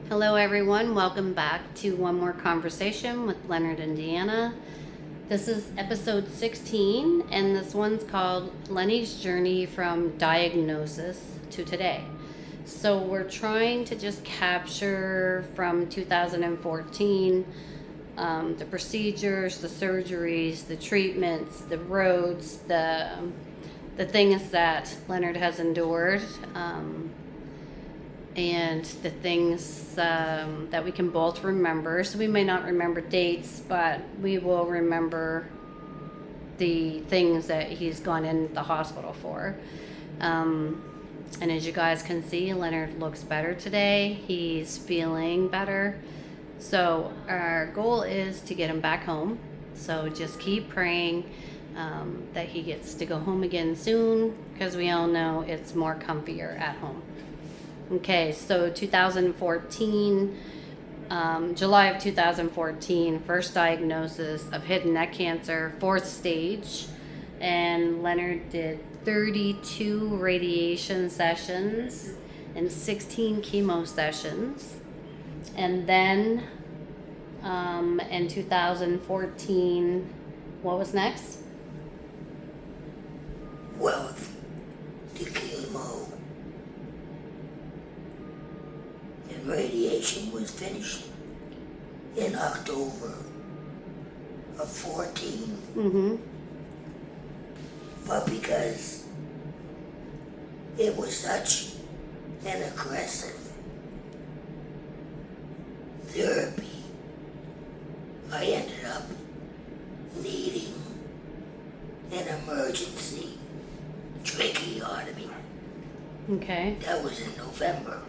Hello everyone, welcome back to one more conversation with Leonard and Deanna. This is episode 16 and this one's called Lenny's Journey from Diagnosis to Today. So we're trying to just capture from 2014 the procedures, the surgeries, the treatments, the roads, the things that Leonard has endured. And the things that we can both remember. So we may not remember dates, but we will remember the things that he's gone in the hospital for. And as you guys can see, Leonard looks better today. He's feeling better. So our goal is to get him back home. So just keep praying that he gets to go home again soon, because we all know it's more comfier at home. Okay, so 2014, July of 2014, first diagnosis of hidden neck cancer, 4th stage, and Leonard did 32 radiation sessions and 16 chemo sessions. And then in 2014, what was next? Well, the chemo and radiation was finished in October of 14. Mm-hmm. But because it was such an aggressive therapy, I ended up needing an emergency tracheotomy. Okay. That was in November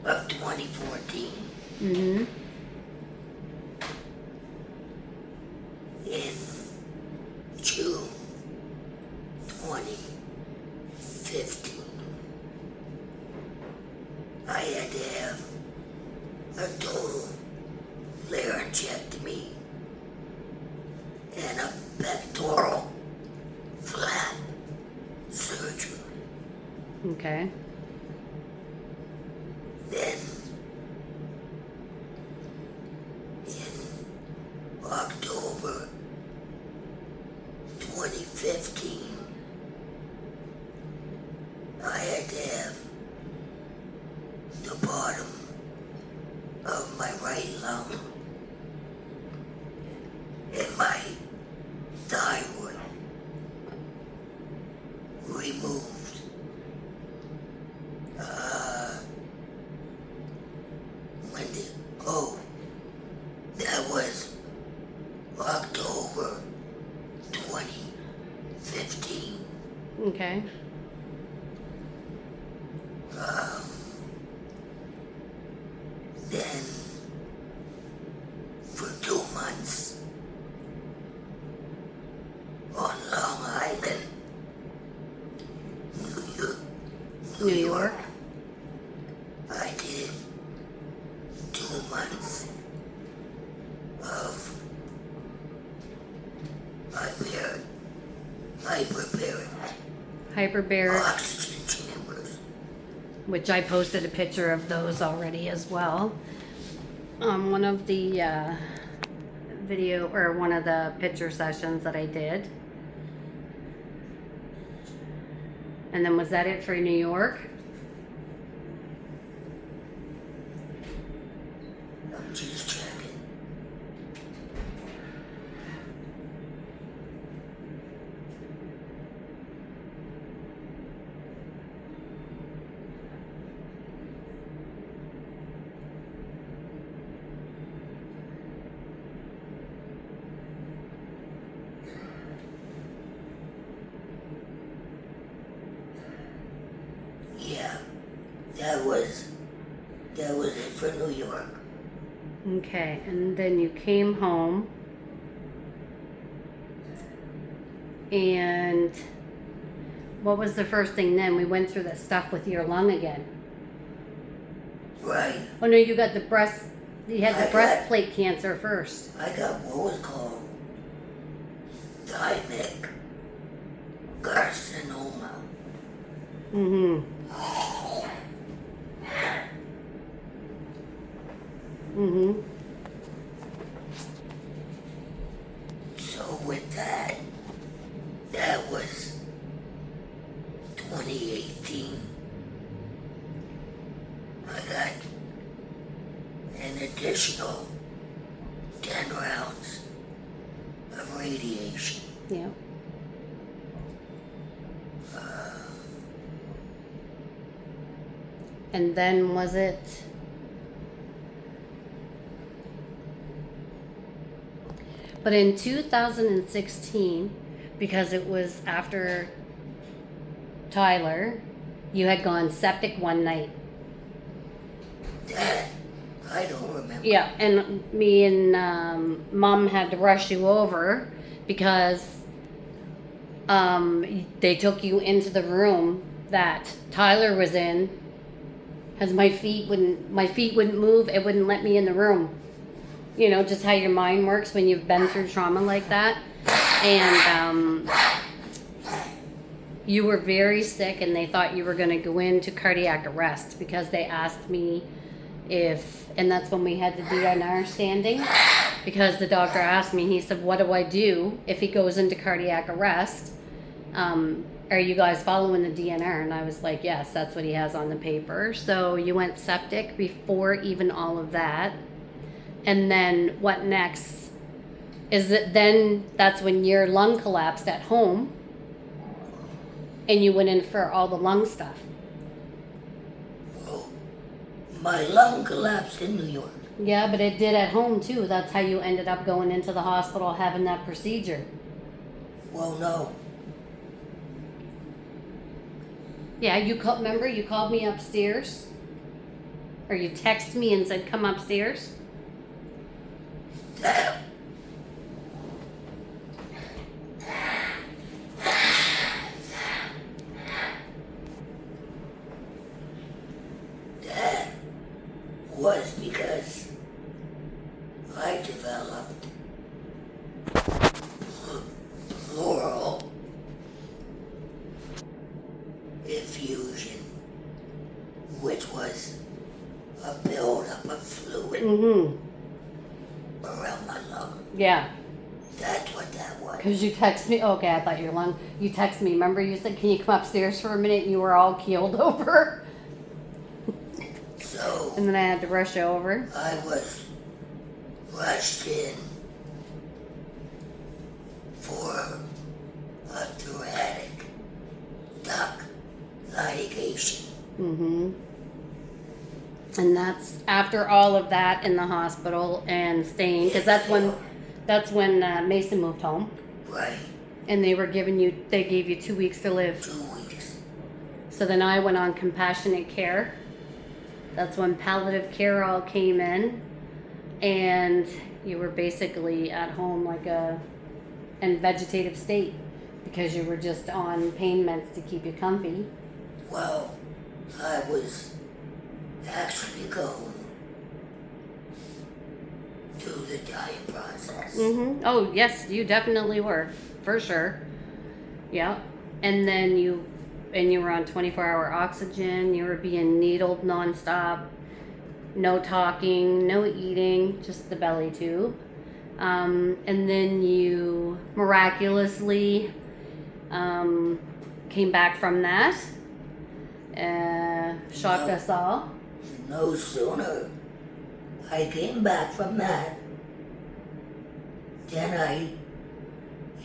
of 2014. Mm-hmm. In June 2015, I had to have a total laryngectomy and a pectoral flap surgery. Okay. Then, in October 2015, I had to have the bottom of my right lung and my thyroid removed. That was October 2015. Okay. Then, for 2 months, on Long Island, New York. I did 2 months of Hyperbaric, oxygen chambers. which I posted a picture of those already as well. One of the video, or one of the picture sessions that I did. And then was that it for New York? I'm just checking. Yeah, that was it for New York. Okay, and then you came home. And what was the first thing then? We went through that stuff with your lung again. Right. Oh no, you got the breast, you had the breastplate cancer first. I got what was called thymic carcinoma. Mm-hmm. Mm-hmm. So with that, that was 2018. I got an additional 10 rounds of radiation. Yeah. And then was it? But in 2016, because it was after Tyler, you had gone septic one night. That, I don't remember. Yeah, and me and Mom had to rush you over because they took you into the room that Tyler was in, because my feet wouldn't move. It wouldn't let me in the room. You know, just how your mind works when you've been through trauma like that. And you were very sick, and they thought you were going to go into cardiac arrest because they asked me if, and that's when we had the DNR standing, because the doctor asked me, he said, what do I do if he goes into cardiac arrest? Are you guys following the DNR? And I was like, yes, that's what he has on the paper. So you went septic before even all of that. And then what next? Is that then that's when your lung collapsed at home and you went in for all the lung stuff. Well, my lung collapsed in New York. Yeah, but it did at home too. That's how you ended up going into the hospital having that procedure. Well, no. Yeah, remember you called me upstairs? Or you texted me and said, come upstairs? That was because I developed pleural effusion, which was a buildup of fluid Mm-hmm. around my lung. Yeah. That's what that was. Because you text me, okay, I thought your lung, you text me, remember you said, can you come upstairs for a minute? And you were all keeled over. So And then I had to rush over. I was rushed in for a thoracic duct ligation. Mm-hmm. And that's after all of that in the hospital and staying, because that's when Mason moved home. Right, And they gave you 2 weeks to live. 2 weeks. So then I went on compassionate care. That's when palliative care all came in, and you were basically at home in vegetative state because you were just on pain meds to keep you comfy. Well, I was actually going through the dying process. Mm-hmm. Oh yes, you definitely were, for sure. Yeah, and then you were on 24-hour oxygen. You were being needled nonstop. No talking, no eating, just the belly tube. And then you miraculously came back from that. Shocked us all. No sooner I came back from that than I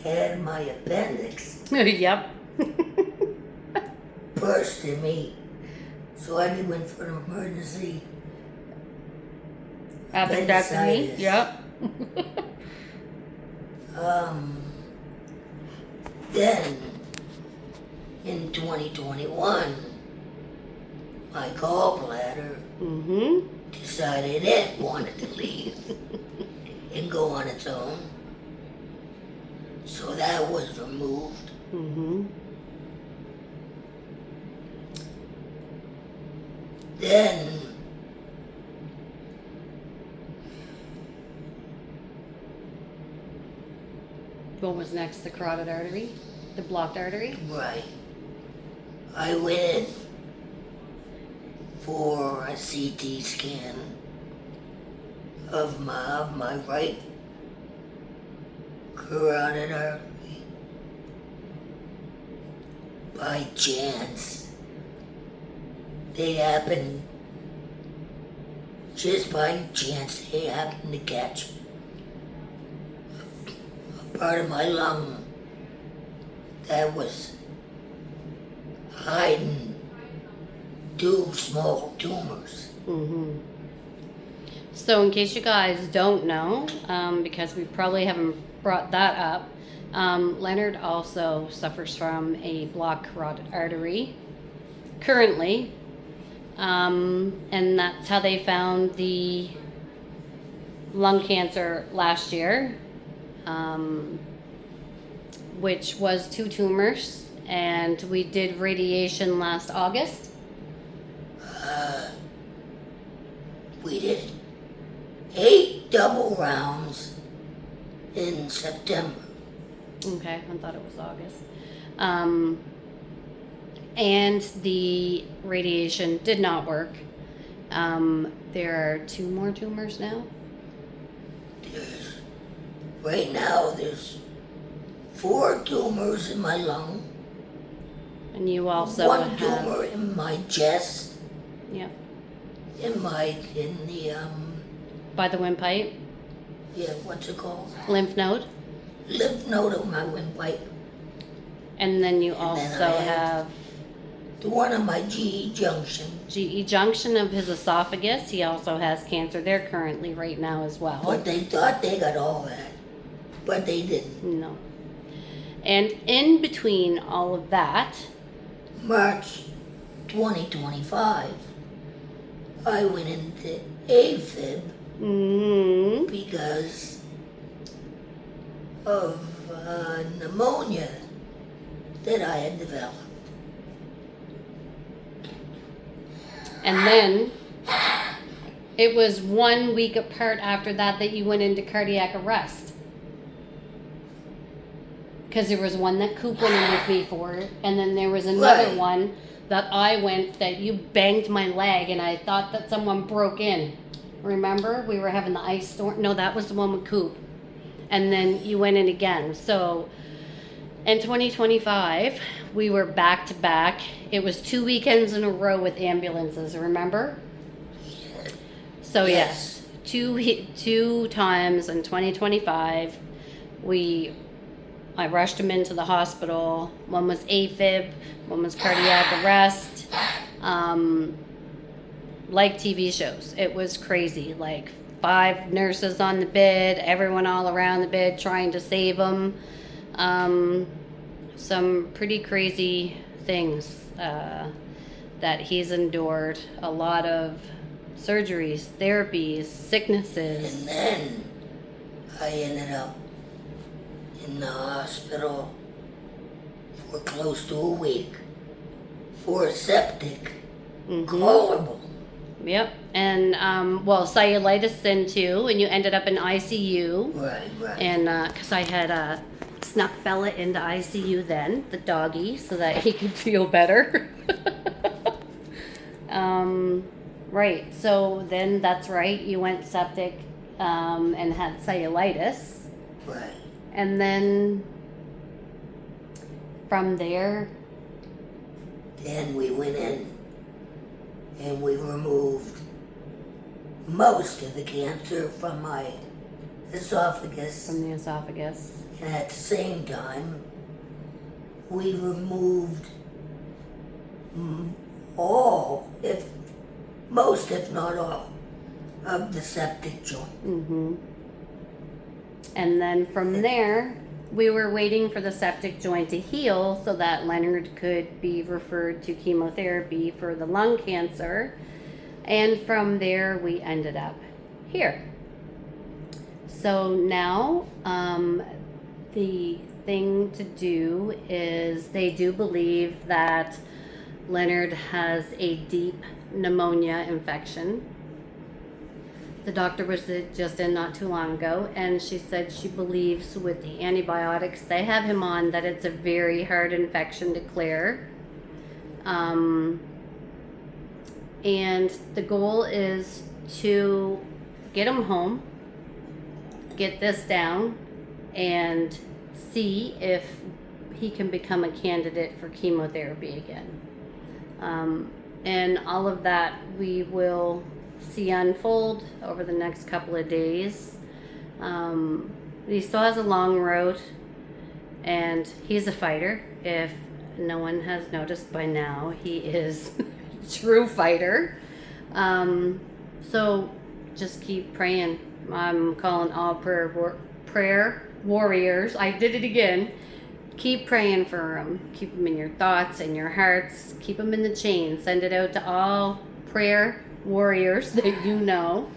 had my appendix Yep. burst in me. So I went for an emergency Appendectomy. appendicitis. Yep. Then in 2021, my gallbladder Mm-hmm. decided it wanted to leave and go on its own. So that was removed. Mm-hmm. Then What was next? The carotid artery? The blocked artery? right, I went for a CT scan of my right carotid artery. By chance, just by chance, they happened to catch a part of my lung that was hiding two small tumors. Mm-hmm. So in case you guys don't know, because we probably haven't brought that up, Leonard also suffers from a blocked carotid artery currently, and that's how they found the lung cancer last year, which was 2 tumors, and we did radiation last August. We did 8 double rounds in September. Okay, I thought it was August. And the radiation did not work. There are 2 more tumors now. Right now, there's 4 tumors in my lung. And you also 1 have... tumor in my chest. Yeah. In the By the windpipe? yeah, what's it called? Lymph node. Lymph node of my windpipe. And then you And also then I have The one on my GE junction. GE junction of his esophagus. He also has cancer there currently right now as well. But they thought they got all that. But they didn't. No. And in between all of that, March 2025, I went into AFib because of pneumonia that I had developed. and then it was 1 week apart after that that you went into cardiac arrest. Because there was one that Coop went in with me for, and then there was another Right. one that I went that you banged my leg, and I thought that someone broke in. Remember? We were having the ice storm. No, that was the one with Coop. And then you went in again. So in 2025, we were back to back. It was 2 weekends in a row with ambulances, remember? So yes, two times in 2025, I rushed him into the hospital. One was AFib, one was cardiac arrest. Like TV shows. It was crazy. Like 5 nurses on the bed, everyone all around the bed trying to save him. Some pretty crazy things that he's endured. A lot of surgeries, therapies, sicknesses. And then I ended up in the hospital for close to a week for septic. Horrible. Yep. And, cellulitis then too, and you ended up in ICU. Right. And, because I had snuck Bella into ICU then, the doggy, so that he could feel better. Right. So then that's right. You went septic and had cellulitis. Right. And then from there, Then we went in and we removed most of the cancer from my esophagus. from the esophagus. And at the same time, we removed most if not all, of the septic joint. And then from there, we were waiting for the septic joint to heal so that Leonard could be referred to chemotherapy for the lung cancer. And from there, we ended up here. So now, the thing to do is they do believe that Leonard has a deep pneumonia infection. The doctor was just in not too long ago, and she said she believes with the antibiotics they have him on that it's a very hard infection to clear. And the goal is to get him home, get this down, and see if he can become a candidate for chemotherapy again. And all of that we will see unfold over the next couple of days. He still has a long road, and he's a fighter. If no one has noticed by now, he is a true fighter. So just keep praying. I'm calling all prayer warriors. I did it again. Keep praying for him. Keep him in your thoughts and your hearts. Keep him in the chain. Send it out to all prayer warriors that you know.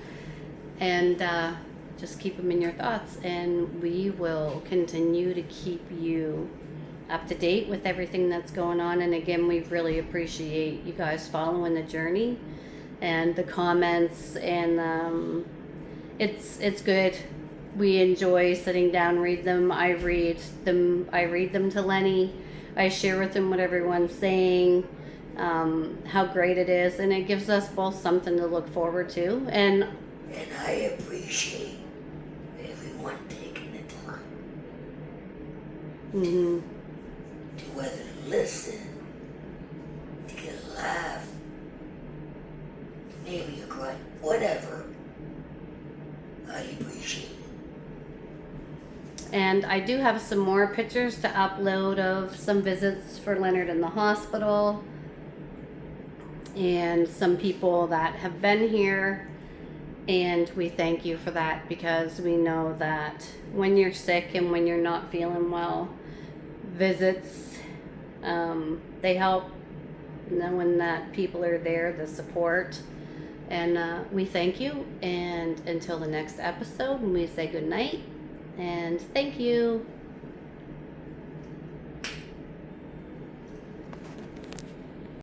And just keep him in your thoughts. And we will continue to keep you up to date with everything that's going on. And again, we really appreciate you guys following the journey and the comments. And it's good. We enjoy sitting down, read them. I read them to Lenny. I share with him what everyone's saying, how great it is, and it gives us both something to look forward to. And I appreciate everyone taking the time to whether to listen, to get a laugh, maybe a cry, whatever. I appreciate it. And I do have some more pictures to upload of some visits for Leonard in the hospital and some people that have been here. And we thank you for that, because we know that when you're sick and when you're not feeling well, visits, they help, knowing that people are there, the support. And we thank you. And until the next episode, we say good night. And thank you.